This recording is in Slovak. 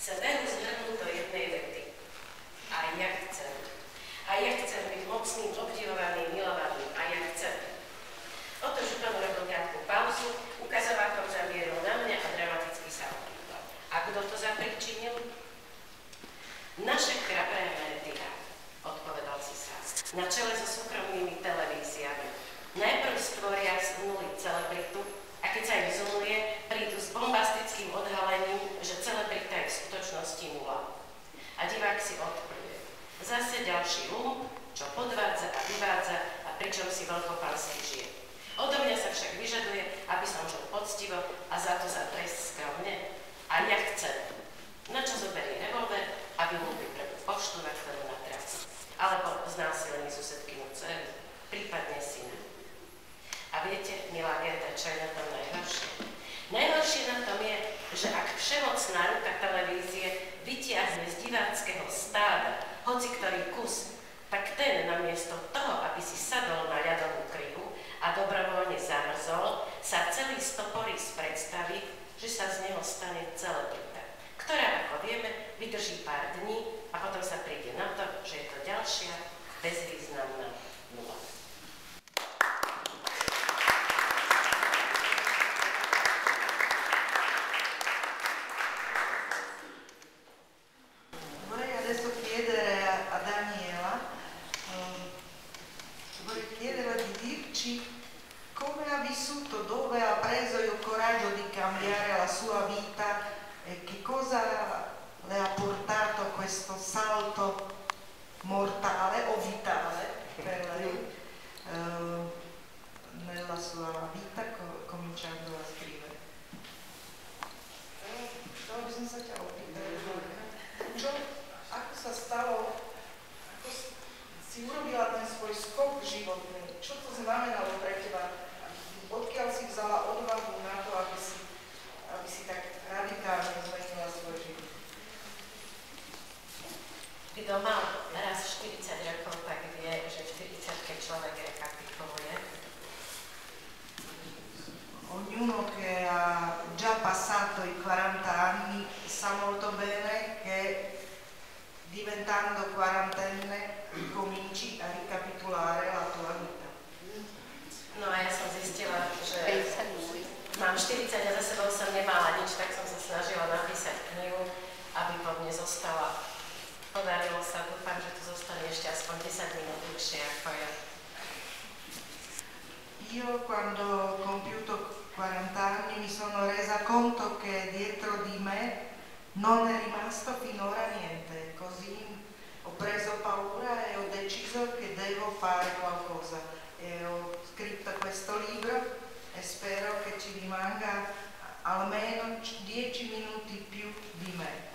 Chcem zhrnúť do jednej vety. A ja chcem. A ja chcem byť mocným, obdivovaným, milovaným. A ja chcem. Oto Župan urobil krátku pauzu, ukazovákom zamieril na mňa a dramaticky sa opýtal. A kto to zapričinil? Naše chrabré médiá, odpovedal si sám, na čele so súkromnými televíziami. Najprv stvoria z nuly celebritu a keď sa im zunuje, prídu s bombastickým odhalením, že celebrita je v skutočnosti nula. A divák si odpluje. Zase ďalší čo podvádza a vyvádza a pričom si veľkopánsky žije. Odo mňa sa však vyžaduje, aby som žil poctivo a za to za trest skromne. A ja chcem. Na čo zoberie revolver a vylúpi prvú poštu, na ktorú natrafí. Alebo znásilní susedkynu dceru, prípadne syna. A viete, milá Gerda, čo je na tom najhoršie? Najhoršie na tom je, že ak všemocná ruka televízie vytiahne z diváckeho stáda hoci ktorý kus, tak ten namiesto toho, aby si sadol na ľadovú kryhu a dobrovoľne zamrzol, sa celý stoporí z predstavy, že sa z neho stane celebrita, ktorá, ako vieme, vydrží pár dní a potom sa príde na to, že je to ďalšia bezvýznamná nula. Vorrei adesso chiedere a Daniela, vorrei chiederle di dirci come ha vissuto, dove ha preso il coraggio di cambiare la sua vita e che cosa le ha portato questo salto mortale o vitale per lei nella sua vita, cominciando a scrivere. To by som sa ťa opýtala, ako sa stalo, ako si urobila ten svoj skok životný, čo to znamenalo pre teba, odkiaľ si vzala odvahu na to, aby si tak radikálne zmenila svoj život? Kto mal raz 40 rokov, tak vie, že v 40 človek rekapituluje. Ognuno che ha già passato i 40 anni sa molto bene che diventando quarantenne cominci a ricapitolare la tua vita. No a ja som zistila, že mám 40 a za sebou som nemala nič, tak som sa snažila napísať knihu, aby po mne zostala. Podarilo sa, dúfam, že tu zostane ešte aspoň 10 minút dlhšie ako ja. Io quando ho compiuto 40 anni mi sono resa conto che dietro di me non è rimasto finora niente, così ho preso paura e ho deciso che devo fare qualcosa e ho scritto questo libro e spero che ci rimanga almeno 10 minuti più di me.